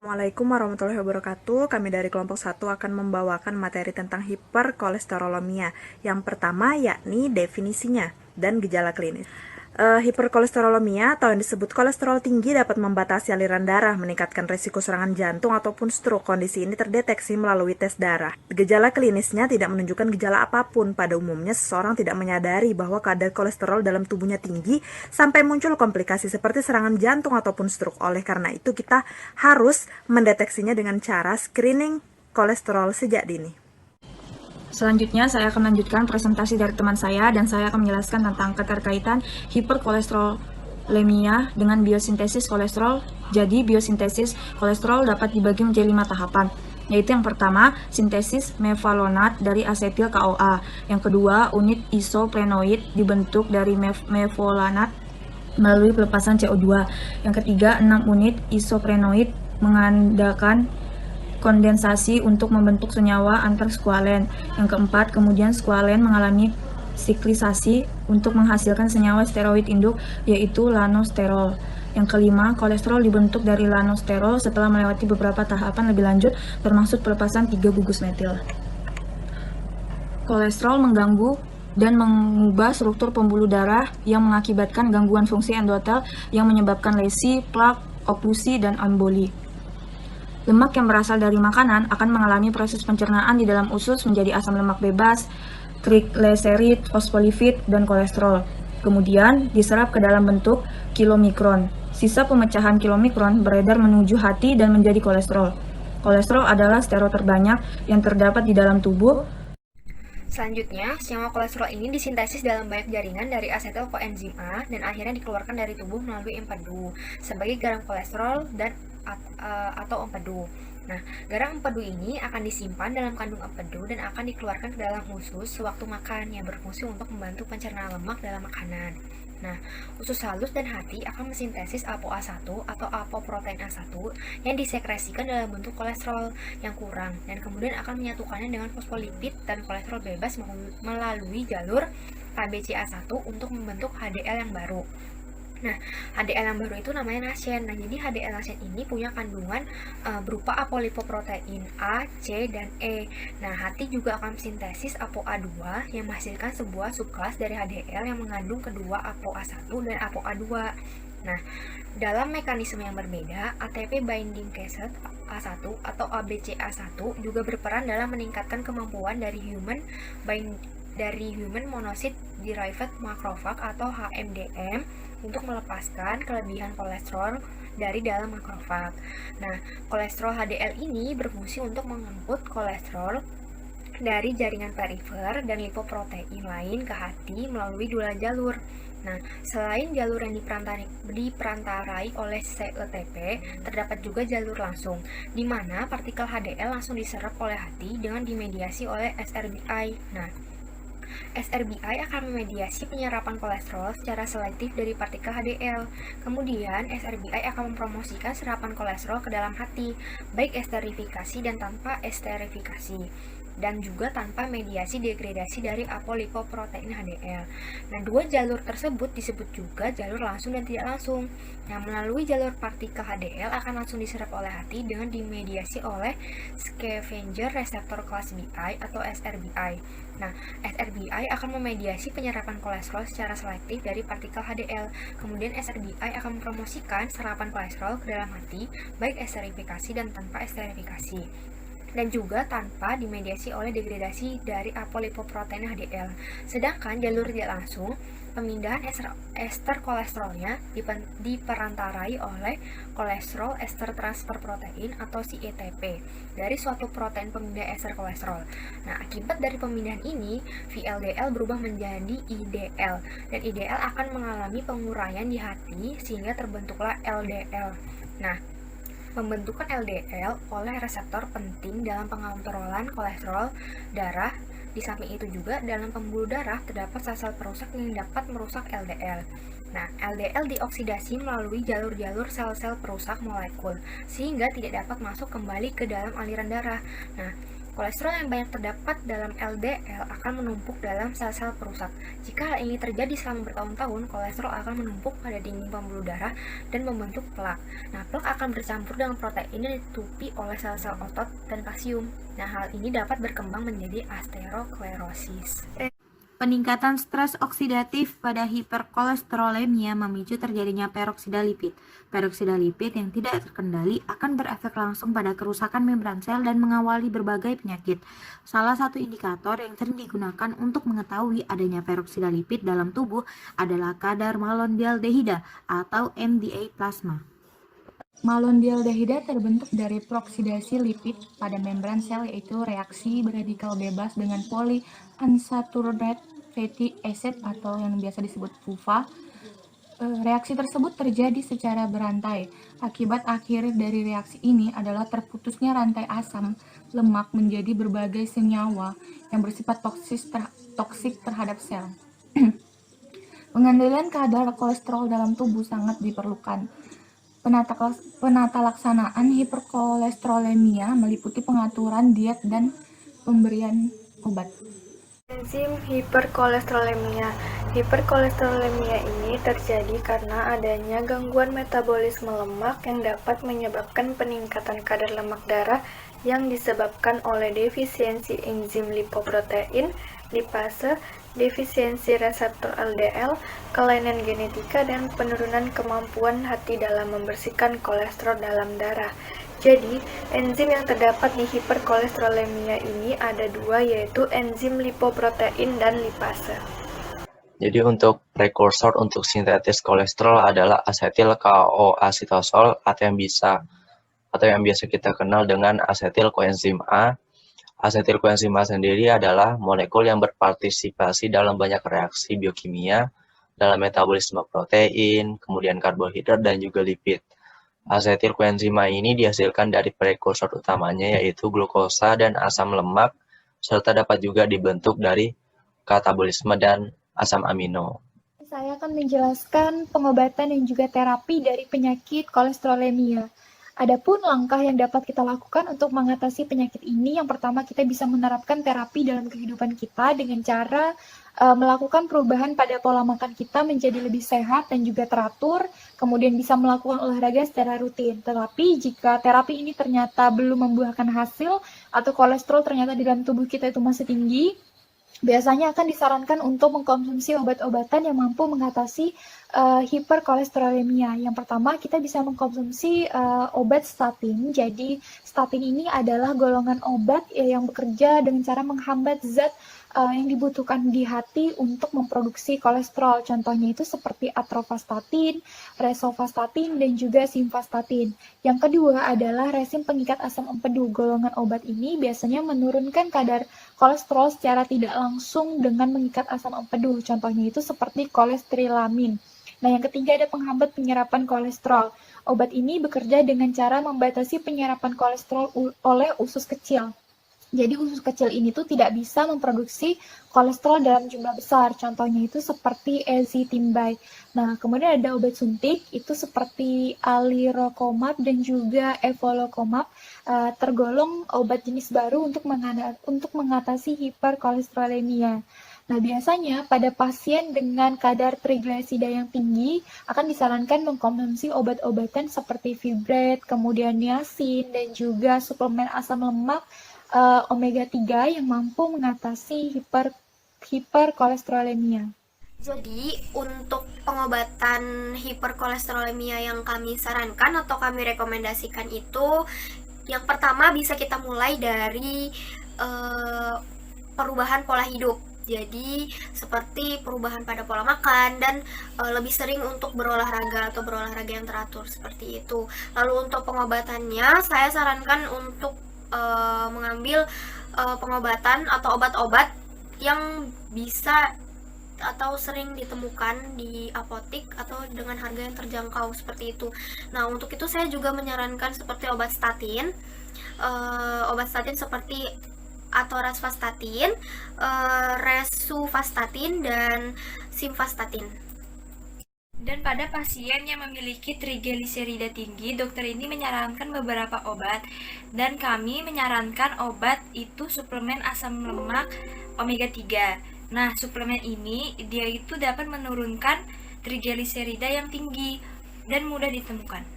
Assalamualaikum warahmatullahi wabarakatuh. Kami dari kelompok 1 akan membawakan materi tentang hiperkolesterolemia. Yang pertama yakni definisinya dan gejala klinis. Hiperkolesterolemia atau yang disebut kolesterol tinggi dapat membatasi aliran darah, meningkatkan risiko serangan jantung ataupun stroke. Kondisi ini terdeteksi melalui tes darah. Gejala klinisnya tidak menunjukkan gejala apapun. Pada umumnya seseorang tidak menyadari bahwa kadar kolesterol dalam tubuhnya tinggi sampai muncul komplikasi seperti serangan jantung ataupun stroke. Oleh karena itu kita harus mendeteksinya dengan cara screening kolesterol sejak dini. Selanjutnya, saya akan melanjutkan presentasi dari teman saya dan saya akan menjelaskan tentang keterkaitan hiperkolesterolemia dengan biosintesis kolesterol. Jadi, biosintesis kolesterol dapat dibagi menjadi 5 tahapan, yaitu yang pertama, sintesis mevalonat dari asetil KOA. Yang kedua, unit isoprenoid dibentuk dari mevalanat melalui pelepasan CO2. Yang ketiga, 6 unit isoprenoid mengandalkan kondensasi untuk membentuk senyawa antar-skualen. Yang keempat, kemudian skualen mengalami siklisasi untuk menghasilkan senyawa steroid induk, yaitu lanosterol. Yang kelima, kolesterol dibentuk dari lanosterol setelah melewati beberapa tahapan lebih lanjut, termasuk pelepasan 3 gugus metil. Kolesterol mengganggu dan mengubah struktur pembuluh darah yang mengakibatkan gangguan fungsi endotel yang menyebabkan lesi, plak, oklusi, dan emboli. Lemak yang berasal dari makanan akan mengalami proses pencernaan di dalam usus menjadi asam lemak bebas, trigliserid, fosfolipid, dan kolesterol. Kemudian diserap ke dalam bentuk kilomikron. Sisa pemecahan kilomikron beredar menuju hati dan menjadi kolesterol. Kolesterol adalah sterol terbanyak yang terdapat di dalam tubuh. Selanjutnya, senyawa kolesterol ini disintesis dalam banyak jaringan dari asetil koenzim A dan akhirnya dikeluarkan dari tubuh melalui empedu sebagai garam kolesterol dan atau empedu. Nah, garam empedu ini akan disimpan dalam kandung empedu dan akan dikeluarkan ke dalam usus sewaktu makan yang berfungsi untuk membantu pencernaan lemak dalam makanan. Nah, usus halus dan hati akan mensintesis ApoA1 atau apoprotein A1 yang disekresikan dalam bentuk kolesterol yang kurang dan kemudian akan menyatukannya dengan fosfolipid dan kolesterol bebas melalui jalur ABCA1 untuk membentuk HDL yang baru. Nah, HDL yang baru itu namanya nasen. Nah, jadi HDL nasen ini punya kandungan berupa apolipoprotein A, C, dan E. Nah, hati juga akan sintesis ApoA2 yang menghasilkan sebuah subkelas dari HDL yang mengandung kedua ApoA1 dan ApoA2. Nah, dalam mekanisme yang berbeda, ATP binding cassette A1 atau ABCA1 juga berperan dalam meningkatkan kemampuan dari human monocyte derived macrophage atau HMDM untuk melepaskan kelebihan kolesterol dari dalam makrofag. Nah, kolesterol HDL ini berfungsi untuk mengangkut kolesterol dari jaringan perifer dan lipoprotein lain ke hati melalui dua jalur. Nah, selain jalur yang diperantarai oleh CETP, terdapat juga jalur langsung, di mana partikel HDL langsung diserap oleh hati dengan dimediasi oleh SRBI. Nah, SRBI akan memediasi penyerapan kolesterol secara selektif dari partikel HDL. Kemudian, SRBI akan mempromosikan serapan kolesterol ke dalam hati, baik esterifikasi dan tanpa esterifikasi, dan juga tanpa mediasi degradasi dari apolipoprotein HDL. Nah, dua jalur tersebut disebut juga jalur langsung dan tidak langsung. Yang melalui jalur partikel HDL akan langsung diserap oleh hati dengan dimediasi oleh scavenger reseptor kelas BI atau SRBI. Nah, SRBI akan memediasi penyerapan kolesterol secara selektif dari partikel HDL. Kemudian SRBI akan mempromosikan serapan kolesterol ke dalam hati, baik esterifikasi dan tanpa esterifikasi, dan juga tanpa dimediasi oleh degradasi dari apolipoprotein HDL. Sedangkan jalur tidak langsung, pemindahan ester kolesterolnya diperantarai oleh kolesterol ester transfer protein atau CETP dari suatu protein pemindah ester kolesterol. Nah, akibat dari pemindahan ini, VLDL berubah menjadi IDL, dan IDL akan mengalami penguraian di hati sehingga terbentuklah LDL. Nah, pembentukan LDL oleh reseptor penting dalam pengontrolan kolesterol darah. Di samping itu juga dalam pembuluh darah terdapat sel-sel perusak yang dapat merusak LDL. Nah, LDL dioksidasi melalui jalur-jalur sel-sel perusak molekul sehingga tidak dapat masuk kembali ke dalam aliran darah. Nah, Kolesterol yang banyak terdapat dalam LDL akan menumpuk dalam sel-sel perusak. Jika hal ini terjadi selama bertahun-tahun, kolesterol akan menumpuk pada dinding pembuluh darah dan membentuk plak. Nah, plak akan bercampur dengan protein yang ditutupi oleh sel-sel otot dan kalsium. Nah, hal ini dapat berkembang menjadi aterosklerosis. Peningkatan stres oksidatif pada hiperkolesterolemia memicu terjadinya peroksida lipid. Peroksida lipid yang tidak terkendali akan berefek langsung pada kerusakan membran sel dan mengawali berbagai penyakit. Salah satu indikator yang sering digunakan untuk mengetahui adanya peroksida lipid dalam tubuh adalah kadar malondialdehida atau MDA plasma. Malondialdehida terbentuk dari proksidasi lipid pada membran sel, yaitu reaksi beradikal bebas dengan polyunsaturated fatty acid atau yang biasa disebut PUFA. Reaksi tersebut terjadi secara berantai. Akibat akhir dari reaksi ini adalah terputusnya rantai asam lemak menjadi berbagai senyawa yang bersifat toksik terhadap sel. Pengendalian kadar kolesterol dalam tubuh sangat diperlukan. Penata laksanaan hiperkolesterolemia meliputi pengaturan diet dan pemberian obat. Enzim hiperkolesterolemia. Hiperkolesterolemia ini terjadi karena adanya gangguan metabolisme lemak yang dapat menyebabkan peningkatan kadar lemak darah yang disebabkan oleh defisiensi enzim lipoprotein, lipase, defisiensi reseptor LDL, kelainan genetika, dan penurunan kemampuan hati dalam membersihkan kolesterol dalam darah. Jadi, enzim yang terdapat di hiperkolesterolemia ini ada dua, yaitu enzim lipoprotein dan lipase. Jadi untuk prekursor untuk sintetis kolesterol adalah asetil CoA sitosol atau yang biasa kita kenal dengan asetil koenzim A. Asetil koenzim A sendiri adalah molekul yang berpartisipasi dalam banyak reaksi biokimia dalam metabolisme protein, kemudian karbohidrat, dan juga lipid. Asetil koenzim A ini dihasilkan dari prekursor utamanya yaitu glukosa dan asam lemak, serta dapat juga dibentuk dari katabolisme dan asam amino. Saya akan menjelaskan pengobatan dan juga terapi dari penyakit kolesterolemia. Adapun langkah yang dapat kita lakukan untuk mengatasi penyakit ini, yang pertama kita bisa menerapkan terapi dalam kehidupan kita dengan cara melakukan perubahan pada pola makan kita menjadi lebih sehat dan juga teratur, kemudian bisa melakukan olahraga secara rutin. Tetapi jika terapi ini ternyata belum membuahkan hasil atau kolesterol ternyata di dalam tubuh kita itu masih tinggi, biasanya akan disarankan untuk mengkonsumsi obat-obatan yang mampu mengatasi hiperkolesterolemia. Yang pertama, kita bisa mengkonsumsi obat statin. Jadi, statin ini adalah golongan obat yang bekerja dengan cara menghambat zat yang dibutuhkan di hati untuk memproduksi kolesterol. Contohnya itu seperti atorvastatin, rosuvastatin, dan juga simvastatin. Yang kedua adalah rezim pengikat asam empedu. Golongan obat ini biasanya menurunkan kadar kolesterol secara tidak langsung dengan mengikat asam empedu. Contohnya itu seperti kolesterilamin. Nah, yang ketiga ada penghambat penyerapan kolesterol. Obat ini bekerja dengan cara membatasi penyerapan kolesterol oleh usus kecil. Jadi usus kecil ini tuh tidak bisa memproduksi kolesterol dalam jumlah besar. Contohnya itu seperti ezetimibe. Nah, kemudian ada obat suntik, itu seperti alirocumab dan juga evolocumab, tergolong obat jenis baru untuk mengatasi hiperkolesterolemia. Nah, biasanya pada pasien dengan kadar trigliserida yang tinggi akan disarankan mengkonsumsi obat-obatan seperti fibrate, kemudian niacin, dan juga suplemen asam lemak omega 3 yang mampu mengatasi hiperkolesterolemia. Jadi, untuk pengobatan hiperkolesterolemia yang kami sarankan atau kami rekomendasikan itu, yang pertama bisa kita mulai dari perubahan pola hidup. Jadi, seperti perubahan pada pola makan dan lebih sering untuk berolahraga atau berolahraga yang teratur seperti itu. Lalu untuk pengobatannya, saya sarankan untuk mengambil pengobatan atau obat-obat yang bisa atau sering ditemukan di apotik atau dengan harga yang terjangkau seperti itu. Nah, untuk itu saya juga menyarankan seperti obat statin seperti atorvastatin, rosuvastatin, dan simvastatin. Dan pada pasien yang memiliki trigliserida tinggi, dokter ini menyarankan beberapa obat, dan kami menyarankan obat itu suplemen asam lemak omega 3. Nah, suplemen ini dia itu dapat menurunkan trigliserida yang tinggi dan mudah ditemukan.